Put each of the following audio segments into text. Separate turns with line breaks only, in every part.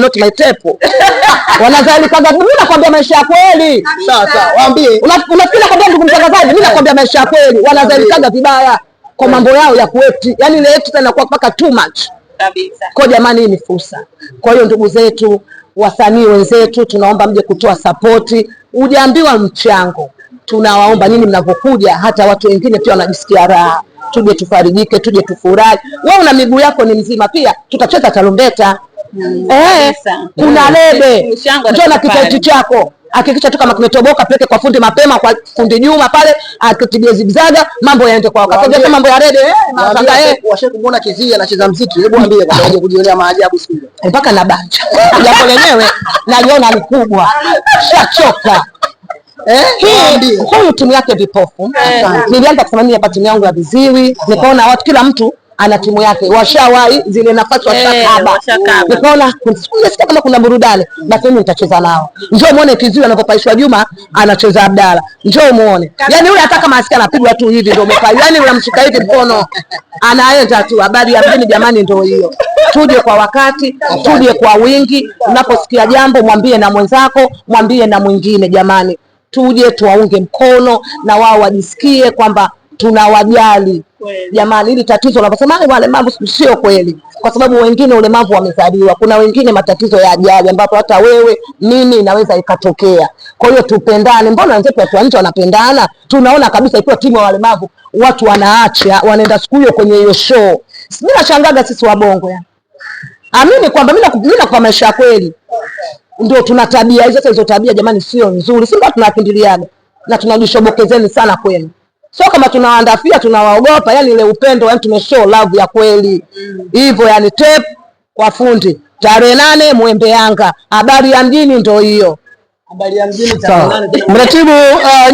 not my type. Wanazalikaga, mimi nakwambia maisha ya kweli.
Sawa, waambie.
Unafikiri kwamba ndugu mtangazaji, mimi nakwambia maisha ya kweli. Wanazalikaga vibaya kwa mambo yao ya kueti. Yaani ile eti inakuwa mpaka too much.
Kabisa.
Kwa jamani, hii ni fursa. Kwa hiyo ndugu zetu, wasanii wenzetu, tunaomba mje kutoa support. Hujaambiwa mchango. Tunawaomba nini mnapokuja, hata watu wengine pia wanajisikia raha. Tuje tufarijike, tuje tufurahi. Wewe una miguu yako ni mzima pia, tutacheza tarumbeta. Kuna lebe. Njoo na kitaiti chako. Hakikisha tu kama kimetoboka peke kwa fundi mapema, kwa fundi Juma pale, akitibie zigzaga, mambo yaende kwa wakati. Sasa mambo ya rede masanga
washe kumuona Kizia anacheza muziki. Hebu ambie kwa waje kujionea maajabu siku hiyo.
Mpaka na banja. Jambo lenyewe naliona ni kubwa. Shachoka. Huyu timu yake vipofu. Nilianza kusimamia hapa timu yangu ya viziwi, nikaona watu kila mtu ana timu yake, washawahi zile nafasi washakaba. Nikaona sikia kama kuna burudani, basi mimi nitacheza nao. Njoo muone Kiziwi anapopaishwa Juma anacheza Abdalla. Njoo muone. Yaani yule hata kama asikia anapigwa tu hivi ndio umepa. Yaani unamshika hivi mkono anaenda tu. Habari ya mjini jamani ndio hiyo. Tuje kwa wakati, tuje kwa wingi. Unaposikia jambo mwambie na mwenzako, mwambie na mwingine jamani. Tuje tuwaunge mkono na wao wajisikie kwamba tunawajali. Jamani, hili tatizo unaposema walemavu sio kweli, kwa sababu wengine ulemavu wamezaliwa. Kuna wengine matatizo ya ajali ambapo hata wewe mimi inaweza ikatokea. Kwa hiyo tupendane. Mbona wenzetu watu wa nje wanapendana? Tunaona kabisa ikiwa timu ya walemavu watu wanaacha wanaenda siku hiyo kwenye hiyo show. Mimi nashangaga sisi wabongo ya. Amini kwamba mimi kwa maisha ya kweli ndio tuna tabia hizo. Hizo tabia jamani sio nzuri. Sisi ndio tunakimbiliaga na tunajishobokezeni sana kwenu. Sio kama tunawaandafia tunawaogopa, yani ile upendo, yani tumeshow love ya kweli. Hivyo yani tape kwa fundi. Tarehe 8 Mwembe Yanga. Habari ya mjini ndio hiyo.
Habari ya mjini tarehe 8. Mratibu,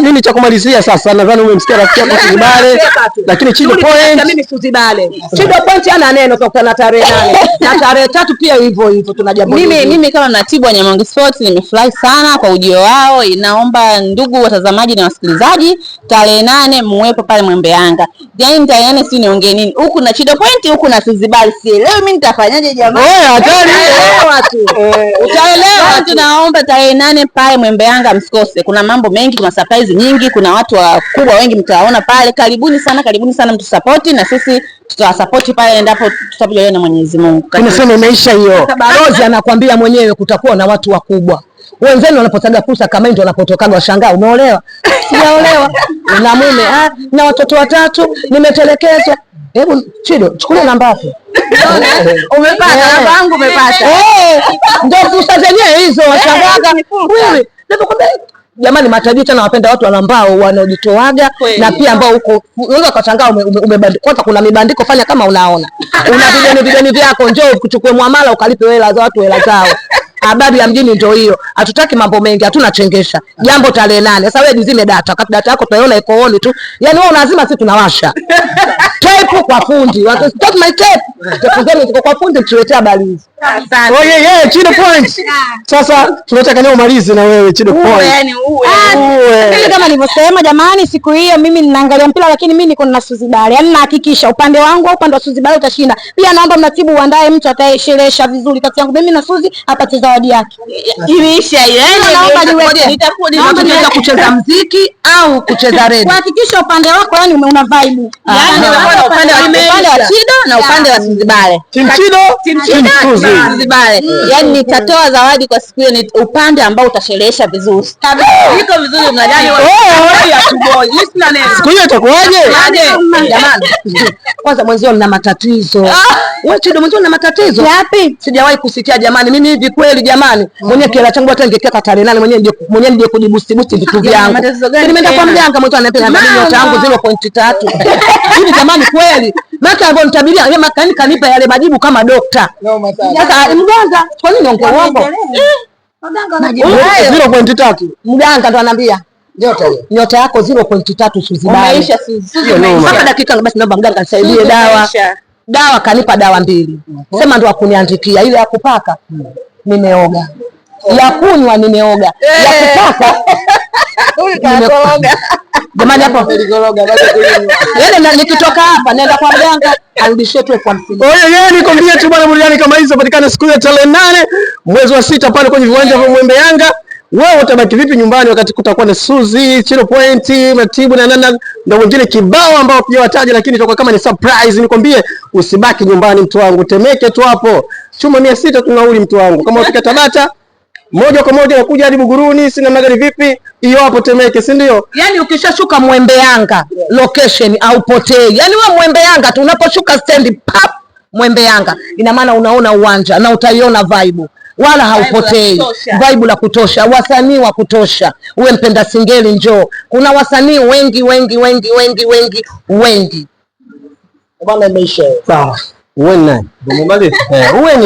nini cha kumalizia sasa? Nadhani umemsikia rafiki yako Suzibale, lakini Chido Point
mimi Suzibale. Chido Point ana neno kwa kukutana tarehe 8. Na tarehe 3 pia hivyo tunajambo.
Mimi kama mratibu wa Nyamongo Sports nimefurahi sana kwa ujio wao. Naomba ndugu watazamaji na wasikilizaji, tarehe 8 muwepo pale Mwembe Yanga. Yaani tarehe 8 si niongee nini? Huku na Chido Point, huku na Suzibale. Leo mimi nitafanyaje jamani?
Hatari watu. Utaelewa.
Tunaomba tarehe 8 pale Mwembe Yanga msikose. Kuna mambo mengi, kuna surprise nyingi, kuna watu wakubwa wengi mtawaona pale. Karibuni sana mtusupport na sisi tutawasupport pale endapo tutapojaliwa na Mwenyezi Mungu.
Tunasema imeisha hiyo. Balozi anakuambia mwenyewe kutakuwa na watu wakubwa. Wenzenu wanapotaga fursa kama ndio wanapotokaga washangaa, umeolewa? Sijaolewa. Na mume na watoto 3, nimetelekezwa. Hebu Chido, chukua namba yako.
Umepata namba yangu umepata.
Ndio fursa zenyewe hizo washangaa. Wewe, nakwambia jamani, matajiri tena wapenda watu ambao wanaojitoaga na pia ambao huko unaweza kushangaa umebandika. Kwanza kuna mibandiko, fanya kama unaona. Una videni vyako, njoo kuchukue muamala ukalipe hela za watu hela zao. Habari ya mjini ndio hiyo. Hatutaki mambo mengi, hatuna chengesha. Jambo tarehe 8. Sasa wewe jizime data. Wakati data yako tutaiona iko on tu. Yaani wewe unazima, sisi tunawasha. Tape kwa fundi. Watu stop my tape. Tape ziko kwa fundi, tuletea habari hizi.
Asante. Chido Point. Sasa tunataka leo umalize na wewe Chido Point.
Mimi kama nilivyosema jamani, siku hiyo mimi ninaangalia mpira, lakini mimi niko na Suzibale. Yaani nahakikisha upande wangu au upande wa Suzibale utashinda. Pia naomba mratibu uandae mtu atakayesherehesha vizuri kati yangu mimi na Suzi, apate zawadi yake.
Imeisha hiyo.
Naomba kucheza muziki au kucheza rede.
Kuhakikisha upande wako yani una vibe.
Yaani upande wa Chido na upande wa Suzibale.
Team Chido, Team
Suzibale. Yaani nitatoa zawadi kwa siku hiyo, ni upande ambao utasherehesha vizuri. Iko vizuri mnadani
ya boy.
Siku hiyo itakuwaje?
Jamani. Kwanza mwenzio nina matatizo. Wewe Chido mwenzio nina matatizo.
Yapi?
Sijawahi kusikia jamani. Mimi hivi kweli jamani. Mwenye kila changu hata ningekeka tarehe 8 mwenyewe ndio kujibusti vitu vyangu. Nimeenda kwa mganga mwenyewe ananiambia mimi nyota yangu 0.3. Hivi jamani kweli. Maka ambao nitabiria yeye makani kanipa yale majibu kama dokta. Sasa mganga kwa nini ongea uongo?
Mganga
0.3.
Mganga ndo ananiambia nyota yako 0.3 Suzibale.
Umeisha Suzi.
Mpaka dakika basi naomba mganga nisaidie dawa. Dawa kanipa dawa 2. Sema ndo akuniandikia ile ya kupaka. Nimeoga. Ya kunywa nimeoga. Ya kupaka Jamani hapo yaani nikitoka hapa naenda kwa mganga arudishie tu 50.
Yeye nikwambie tu bwana, burudani kama hizo patikana siku ya tarehe 8 mwezi wa 6 pale kwenye viwanja vya Mwembe Yanga. Wewe utabaki vipi nyumbani wakati kutakuwa na Suzi, Chilo Point, Matibu na nana na wengine kibao ambao pia wataje, lakini itakuwa kama ni surprise. Nikwambie usibaki nyumbani mtu wangu, Temeke tu hapo. Chuma 600 tunauli mtu wangu. Kama unafika Tabata moja kwa moja unakuja hadi Buguruni, sina magari vipi? Hiyo hapo Temeke, si ndio?
Yaani ukishashuka Mwembe Yanga location au potei. Yaani wewe Mwembe Yanga tu unaposhuka stand pap Mwembe Yanga, ina maana unaona uwanja na utaiona vibe. Wala haupotei. Vibe la kutosha, wasanii wa kutosha. Uwe mpenda singeli njoo. Kuna wasanii wengi. Bwana imeisha.
Sawa. Uwe nani? Uwe